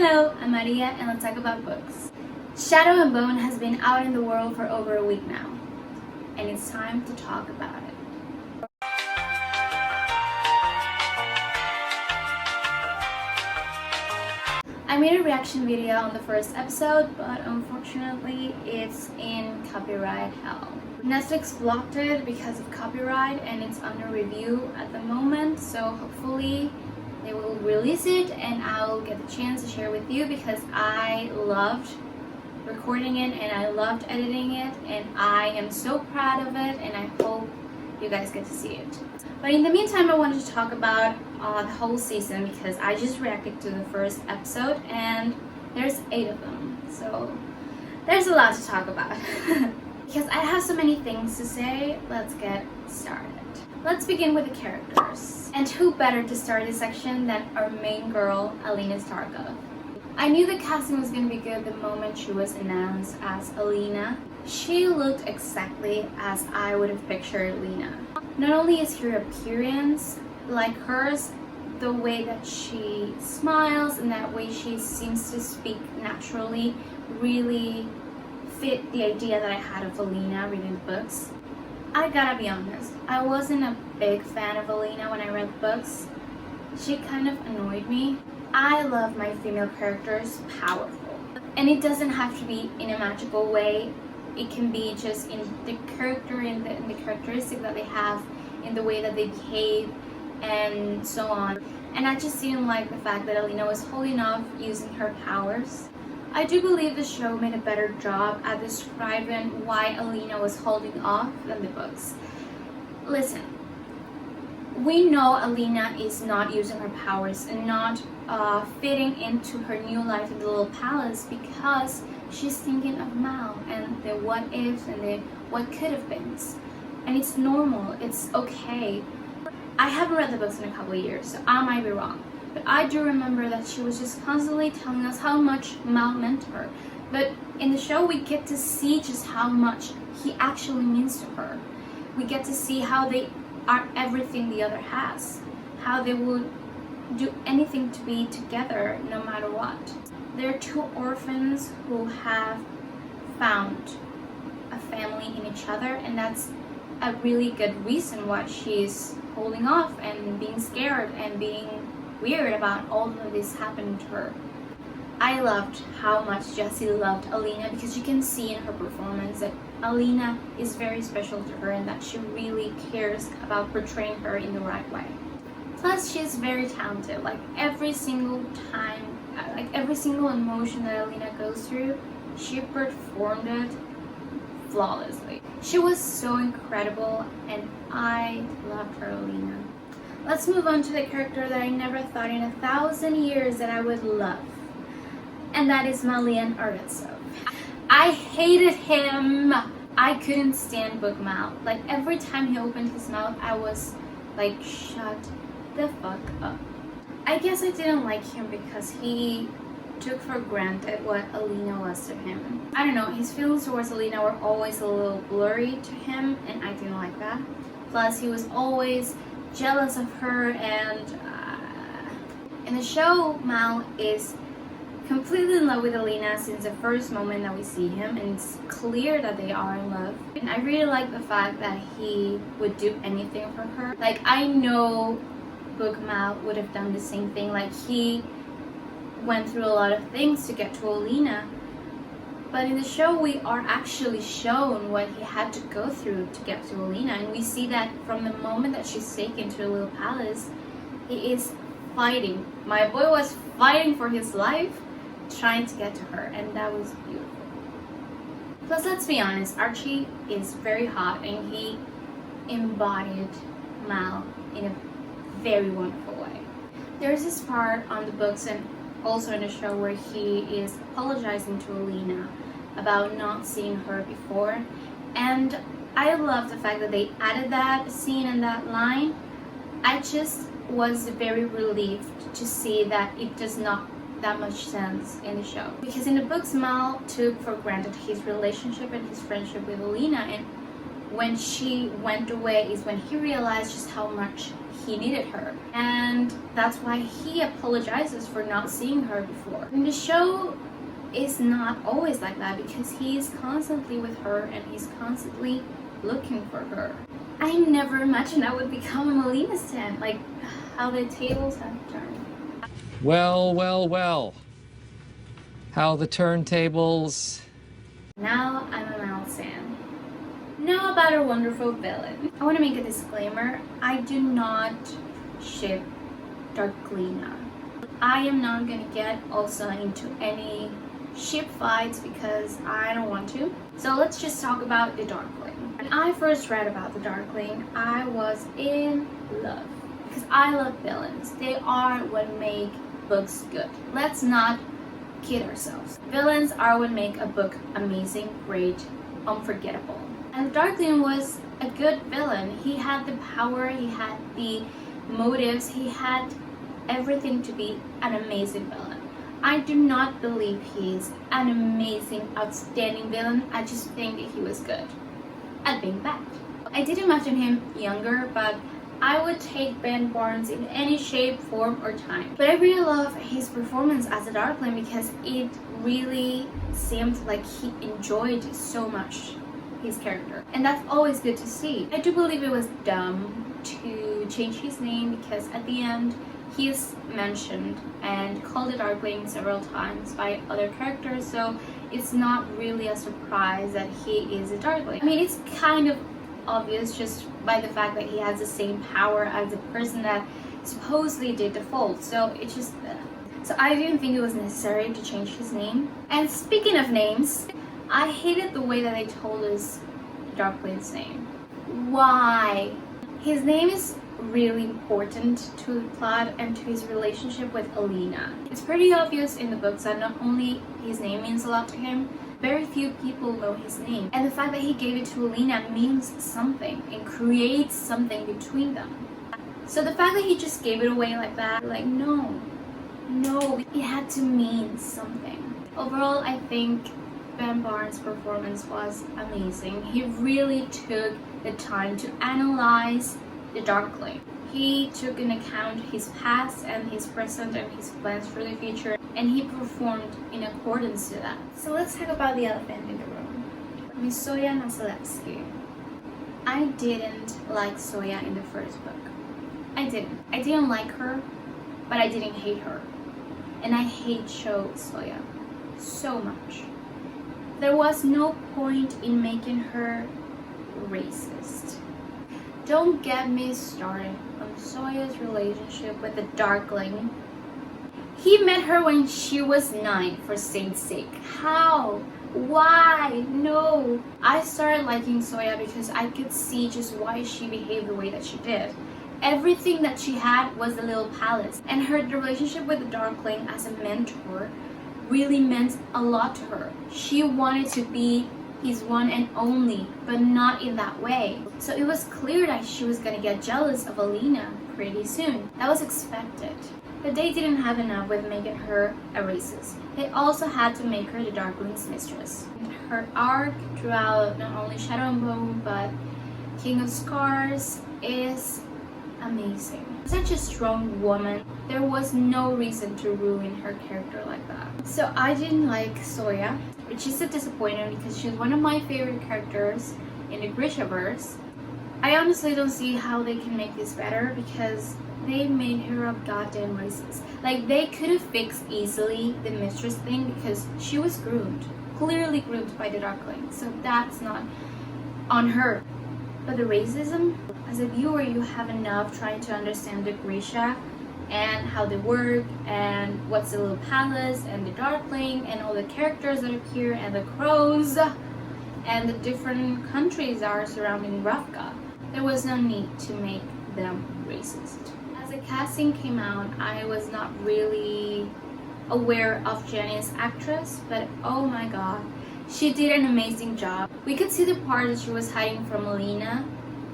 Hello, I'm Maria and let's talk about books. Shadow and Bone has been out in the world for over a week now, and it's time to talk about it. I made a reaction video on the first episode, but unfortunately it's in copyright hell. Netflix blocked it because of copyright and it's under review at the moment, so hopefully they will release it and I'll get the chance to share with you because I loved recording it and I loved editing it and I am so proud of it and I hope you guys get to see it. But in the meantime, I wanted to talk about the whole season because I just reacted to the first episode and there's 8 of them, so there's a lot to talk about. Because I have so many things to say, let's get started. Let's begin with the characters. And who better to start this section than our main girl, Elena. I knew the casting was going to be good the moment she was announced as Elena. She looked exactly as I would have pictured Elena. Not only is her appearance like hers, the way that she smiles and that way she seems to speak naturally really fit the idea that I had of Elena reading the books. I gotta be honest, I wasn't a big fan of Elena when I read the books. She kind of annoyed me. I love my female characters powerful. And it doesn't have to be in a magical way. It can be just in the character, in the characteristic that they have, in the way that they behave, and so on. And I just didn't like the fact that Elena was holding off using her powers. I do believe the show made a better job at describing why Elena was holding off than the books. Listen, we know Elena is not using her powers and not fitting into her new life in the little palace because she's thinking of Mal and the what ifs and the what could have been. And it's normal, it's okay. I haven't read the books in a couple of years, so I might be wrong. But I do remember that she was just constantly telling us how much Mal meant to her. But in the show, we get to see just how much he actually means to her. We get to see how they are everything the other has. How they would do anything to be together no matter what. They're 2 orphans who have found a family in each other, and that's a really good reason why she's holding off and being scared and being weird about all of this happening to her. I loved how much Jessie loved Elena because you can see in her performance that Elena is very special to her and that she really cares about portraying her in the right way. Plus, she's very talented. Like every single time, like every single emotion that Elena goes through, she performed it flawlessly. She was so incredible and I loved her Elena. Let's move on to the character that I never thought in 1,000 years that I would love. And that is Malian Aretsov. I hated him. I couldn't stand Book Mal. Like every time he opened his mouth, I was like, shut the fuck up. I guess I didn't like him because he took for granted what Elena was to him. I don't know, his feelings towards Elena were always a little blurry to him and I didn't like that. Plus, he was always jealous of her and in the show, Mal is completely in love with Elena since the first moment that we see him, and it's clear that they are in love. And I really like the fact that he would do anything for her. Like, I know Book Mal would have done the same thing. Like, he went through a lot of things to get to Elena, but in the show we are actually shown what he had to go through to get to Elena, and we see that from the moment that she's taken to the little palace, he is fighting. My boy was fighting for his life, trying to get to her, and that was beautiful. Plus, let's be honest, Archie is very hot and he embodied Mal in a very wonderful way. There's this part on the books and also in the show where he is apologizing to Elena about not seeing her before, and I love the fact that they added that scene and that line. I just was very relieved to see that it does not that much sense in the show, because in the books Mal took for granted his relationship and his friendship with Elena, and when she went away is when he realized just how much he needed her. And that's why he apologizes for not seeing her before. And the show is not always like that because he's constantly with her and he's constantly looking for her. I never imagined I would become a Melina stan, like how the tables have turned. Well, well, well. How the turntables. Now I'm a Mal stan. Now about our wonderful villain. I want to make a disclaimer. I do not ship Darkling. I am not going to get also into any ship fights because I don't want to. So let's just talk about the Darkling. When I first read about the Darkling, I was in love because I love villains. They are what make books good. Let's not kid ourselves. Villains are what make a book amazing, great, unforgettable. And Darkling was a good villain. He had the power, he had the motives, he had everything to be an amazing villain. I do not believe he's an amazing, outstanding villain. I just think that he was good at being bad. I did imagine him younger, but I would take Ben Barnes in any shape, form, or time. But I really love his performance as a Darkling because it really seemed like he enjoyed so much his character. And that's always good to see. I do believe it was dumb to change his name because at the end, he is mentioned and called a Darkling several times by other characters, so it's not really a surprise that he is a Darkling. I mean, it's kind of obvious just by the fact that he has the same power as the person that supposedly did the fault, so it's just so I didn't think it was necessary to change his name. And speaking of names, I hated the way that they told us Darkling's name. Why? His name is really important to the plot and to his relationship with Elena. It's pretty obvious in the books that not only his name means a lot to him, very few people know his name. And the fact that he gave it to Elena means something and creates something between them. So the fact that he just gave it away like that, like no, it had to mean something. Overall, I think Ben Barnes' performance was amazing. He really took the time to analyze the Darkling. He took into account his past and his present and his plans for the future, and he performed in accordance to that. So let's talk about the elephant in the room. Miss Soya Nasalevsky. I didn't like Soya in the first book. I didn't like her, but I didn't hate her. And I hate Soya so much. There was no point in making her racist. Don't get me started on Soya's relationship with the Darkling. He met her when she was 9, for Saint's sake. How? Why? No. I started liking Soya because I could see just why she behaved the way that she did. Everything that she had was a little palace, and her relationship with the Darkling as a mentor really meant a lot to her. She wanted to be his one and only, but not in that way. So it was clear that she was gonna get jealous of Elena pretty soon. That was expected. But they didn't have enough with making her a racist. They also had to make her the Darkling's mistress. Her arc throughout not only Shadow and Bone, but King of Scars is amazing. Such a strong woman. There was no reason to ruin her character like that. So I didn't like Soya, which is a disappointment because she's one of my favorite characters in the Grishaverse. I honestly don't see how they can make this better because they made her a goddamn racist. Like, they could have fixed easily the mistress thing because she was groomed, clearly groomed by the Darkling, so that's not on her. But the racism, as a viewer, you have enough trying to understand the Grisha and how they work and what's the little palace and the Darkling and all the characters that appear and the crows and the different countries that are surrounding Ravka. There was no need to make them racist. As the casting came out, I was not really aware of Jennie's actress, but oh my god, she did an amazing job. We could see the part that she was hiding from Elena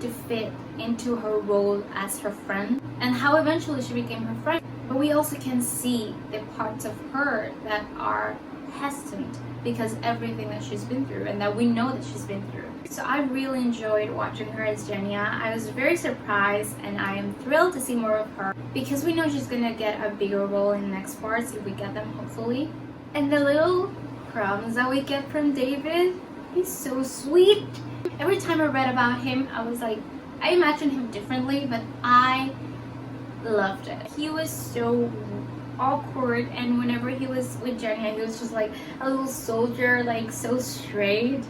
to fit into her role as her friend and how eventually she became her friend. But we also can see the parts of her that are hesitant because everything that she's been through and that we know that she's been through. So I really enjoyed watching her as Jennie. I was very surprised and I am thrilled to see more of her because we know she's gonna get a bigger role in the next parts if we get them, hopefully. And the little crumbs that we get from David, he's so sweet. Every time I read about him, I was like, I imagined him differently, but I loved it. He was so awkward, and whenever he was with Jennie, he was just like a little soldier, like so straight.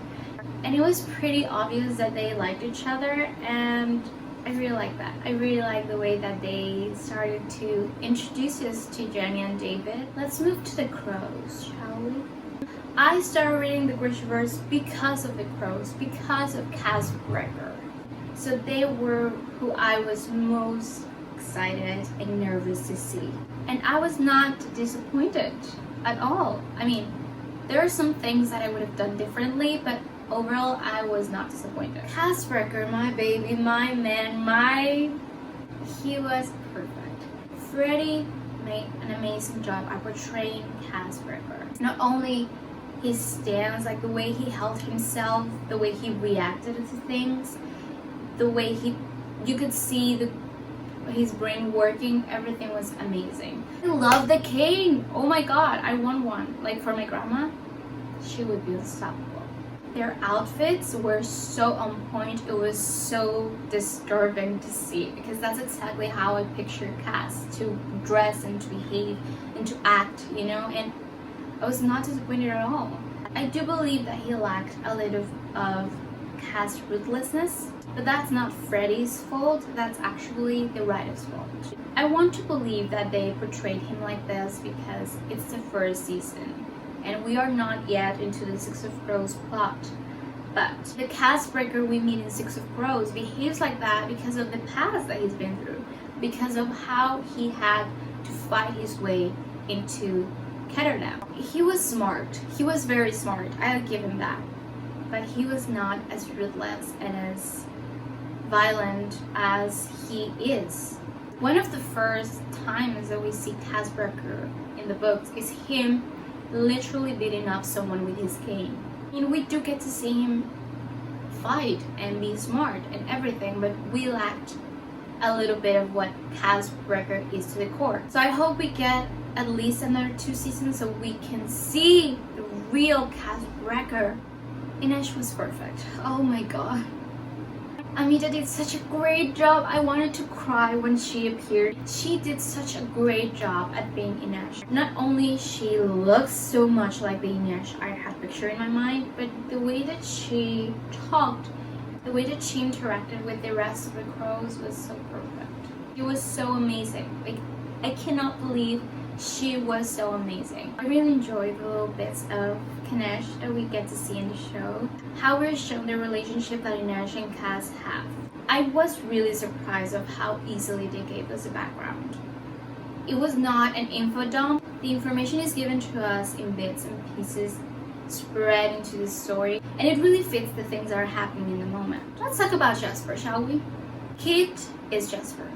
And it was pretty obvious that they liked each other, and I really like that. I really like the way that they started to introduce us to Jennie and David. Let's move to the crows, shall we? I started reading the Grishaverse because of the crows, because of Casbreaker. So they were who I was most excited and nervous to see. And I was not disappointed at all. I mean, there are some things that I would have done differently, but overall, I was not disappointed. Casbreaker, my baby, my man, he was perfect. Freddie made an amazing job at portraying Casbreaker. Not only his stance, like the way he held himself, the way he reacted to things, the way you could see his brain working, everything was amazing. I love the cane. Oh my god, I want one. Like for my grandma, she would be unstoppable. Their outfits were so on point. It was so disturbing to see because that's exactly how I picture Cass to dress and to behave and to act, you know, and I was not disappointed at all. I do believe that he lacked a little of Cass' ruthlessness, but that's not Freddie's fault, that's actually the writer's fault. I want to believe that they portrayed him like this because it's the first season and we are not yet into the Six of Crows plot. But the Casbreaker we meet in Six of Crows behaves like that because of the past that he's been through, because of how he had to fight his way into Ketterdam. He was smart. He was very smart. I'll give him that. But he was not as ruthless and as violent as he is. One of the first times that we see Casbreaker in the books is him literally beating up someone with his cane. I mean, we do get to see him fight and be smart and everything, but we lacked a little bit of what Casbreaker is to the core. So I hope we get at least another 2 seasons so we can see the real Casbreaker. Inesh was perfect. Oh my god. Amita did such a great job. I wanted to cry when she appeared. She did such a great job at being Inesh. Not only she looks so much like the Inesh I had pictured in my mind, but the way that she talked, the way that she interacted with the rest of the crows was so perfect. It was so amazing. Like, I cannot believe she was so amazing. I really enjoyed the little bits of Inesh that we get to see in the show. How we're shown the relationship that Inesh and Cass have. I was really surprised of how easily they gave us a background. It was not an info dump. The information is given to us in bits and pieces, spread into the story, and it really fits the things that are happening in the moment. Let's talk about Jasper, shall we? Kit is Jasper.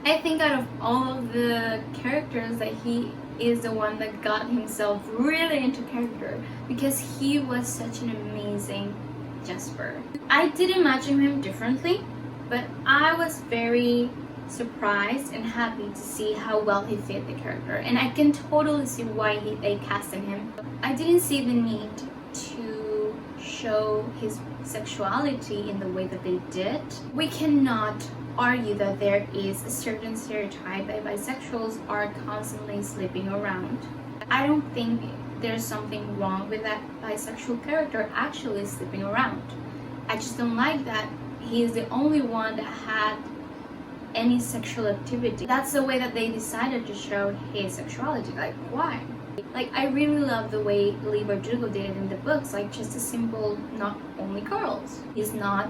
I think out of all of the characters that he is the one that got himself really into character because he was such an amazing Jasper. I did imagine him differently, but I was very surprised and happy to see how well he fit the character, and I can totally see why they casted him. I didn't see the need to show his sexuality in the way that they did. We cannot argue that there is a certain stereotype that bisexuals are constantly sleeping around. I don't think there's something wrong with that bisexual character actually sleeping around. I just don't like that he is the only one that had any sexual activity. That's the way that they decided to show his sexuality. Like, why? Like, I really love the way Lee Bardugo did it in the books, like just a simple, not only girls. He's not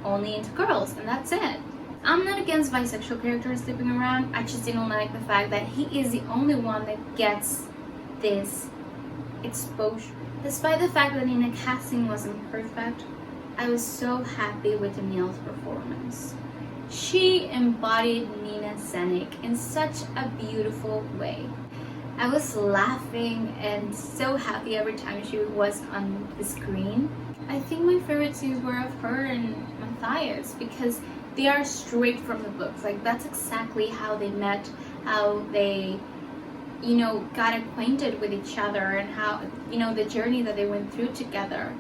only into girls, and that's it. I'm not against bisexual characters sleeping around, I just didn't like the fact that he is the only one that gets this exposure. Despite the fact that Nina casting wasn't perfect, I was so happy with Danielle's performance. She embodied Nina Zenik in such a beautiful way. I was laughing and so happy every time she was on the screen. I think my favorite scenes were of her and Mathias because they are straight from the books. Like, that's exactly how they met, how they, got acquainted with each other, and how, the journey that they went through together.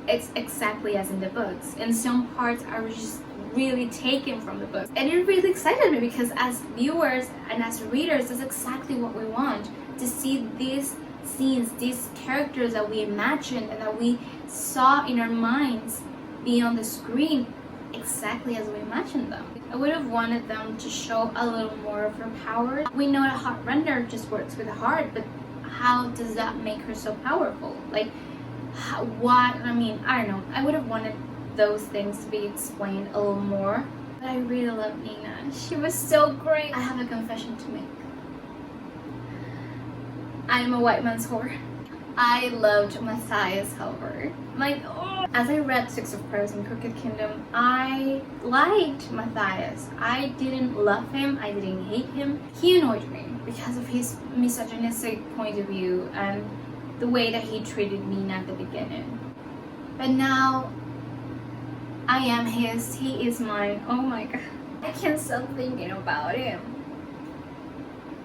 It's exactly as in the books. And some parts are just really taken from the books. And it really excited me because as viewers and as readers, that's exactly what we want. To see these scenes, these characters that we imagined and that we saw in our minds be on the screen exactly as we imagined them. I would have wanted them to show a little more of her power. We know that heart render just works with the heart, but how does that make her so powerful? Like, I don't know. I would have wanted those things to be explained a little more. But I really love Nina. She was so great. I have a confession to make. I'm a white man's whore. I loved Mathias, however. As I read Six of Crows and Crooked Kingdom, I liked Mathias. I didn't love him, I didn't hate him. He annoyed me because of his misogynistic point of view and the way that he treated Nina at the beginning. But now, I am his, he is mine. Oh my god. I can't stop thinking about him.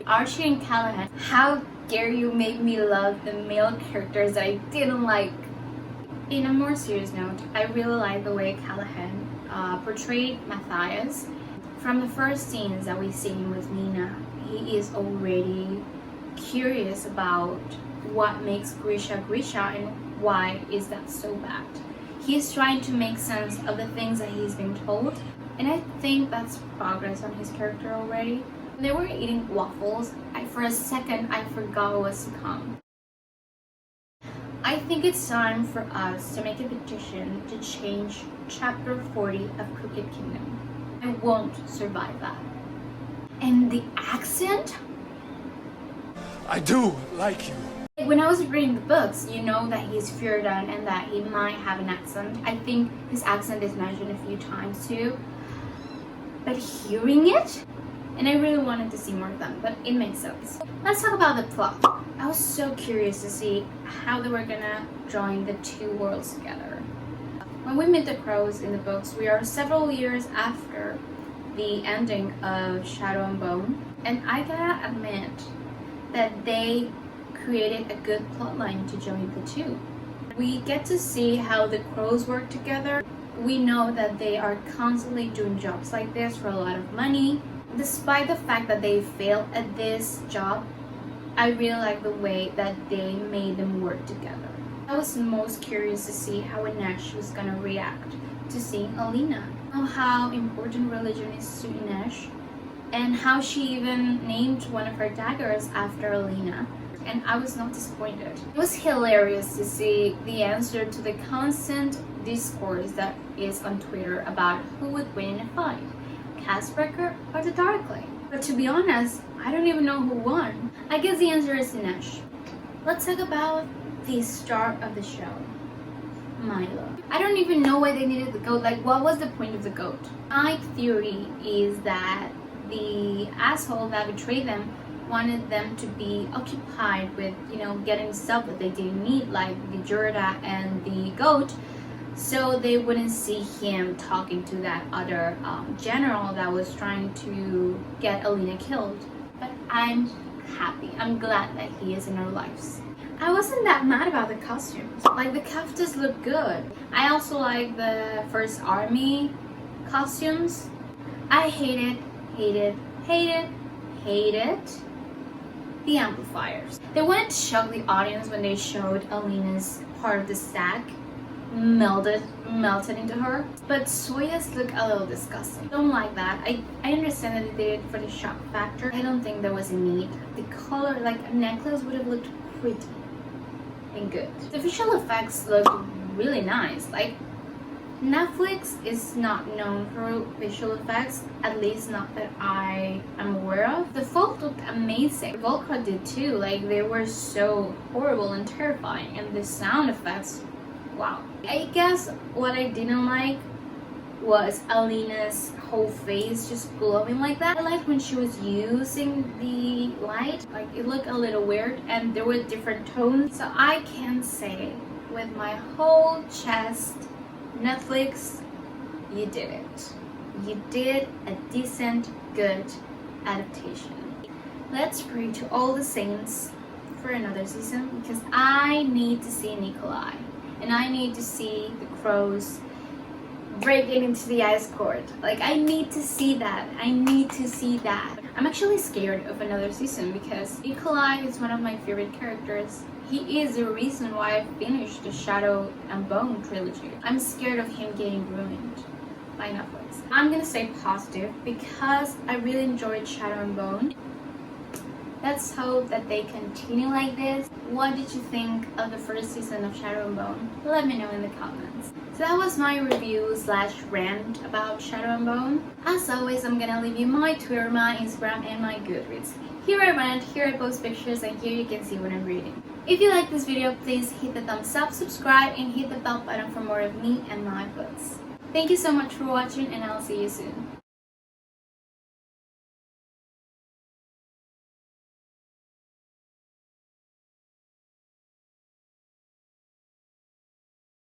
Archie and Callahan, how dare you make me love the male characters that I didn't like. In a more serious note, I really like the way Callahan portrayed Mathias. From the first scenes that we see him with Nina, he is already curious about what makes Grisha Grisha and why is that so bad. He's trying to make sense of the things that he's been told, and I think that's progress on his character already. When they were eating waffles, for a second I forgot what was to come. I think it's time for us to make a petition to change chapter 40 of Crooked Kingdom. I won't survive that. And the accent? I do like you. When I was reading the books, you know that he's Fjordan and that he might have an accent. I think his accent is mentioned a few times too. But hearing it, and I really wanted to see more of them, but it makes sense. Let's talk about the plot. I was so curious to see how they were gonna join the two worlds together. When we meet the crows in the books, we are several years after the ending of Shadow and Bone, and I gotta admit that they created a good plotline to join the two. We get to see how the crows work together. We know that they are constantly doing jobs like this for a lot of money. Despite the fact that they failed at this job, I really like the way that they made them work together. I was most curious to see how Inesh was gonna react to seeing Elena. How important religion is to Inesh, and how she even named one of her daggers after Elena. And I was not disappointed. It was hilarious to see the answer to the constant discourse that is on Twitter about who would win in a fight, Casbreaker or the Darkling. But to be honest, I don't even know who won. I guess the answer is Inesh. Let's talk about the start of the show, Milo. I don't even know why they needed the goat. Like, what was the point of the goat? My theory is that the asshole that betrayed them wanted them to be occupied with, getting stuff that they didn't need, like the Jorda and the goat, so they wouldn't see him talking to that other general that was trying to get Elena killed. But I'm happy. I'm glad that he is in our lives. I wasn't that mad about the costumes. Like, the kaftas look good. I also like the First Army costumes. I hated the amplifiers. They wanted to shock the audience when they showed Elena's part of the stack melted into her. But Soya's look a little disgusting. Don't like that. I understand that they did it for the shock factor. I don't think there was a need. The color, like a necklace, would have looked pretty and good. The visual effects looked really nice. Like, Netflix is not known for visual effects, at least not that I am aware of. The folk looked amazing. Volcra did too. Like, they were so horrible and terrifying, and the sound effects, wow. I guess what I didn't like was Elena's whole face just glowing like that. I liked when she was using the light, like it looked a little weird and there were different tones. So I can say with my whole chest, Netflix, you did it. You did a decent, good adaptation. Let's pray to all the saints for another season because I need to see Nikolai and I need to see the crows breaking into the ice court. Like, I need to see that. I need to see that. I'm actually scared of another season because Nikolai is one of my favorite characters. He is the reason why I finished the Shadow and Bone trilogy. I'm scared of him getting ruined by Netflix. I'm gonna stay positive because I really enjoyed Shadow and Bone. Let's hope that they continue like this. What did you think of the first season of Shadow and Bone? Let me know in the comments. So that was my review / rant about Shadow and Bone. As always, I'm gonna leave you my Twitter, my Instagram, and my Goodreads. Here I rant, here I post pictures, and here you can see what I'm reading. If you like this video, please hit the thumbs up, subscribe, and hit the bell button for more of me and my books. Thank you so much for watching, and I'll see you soon.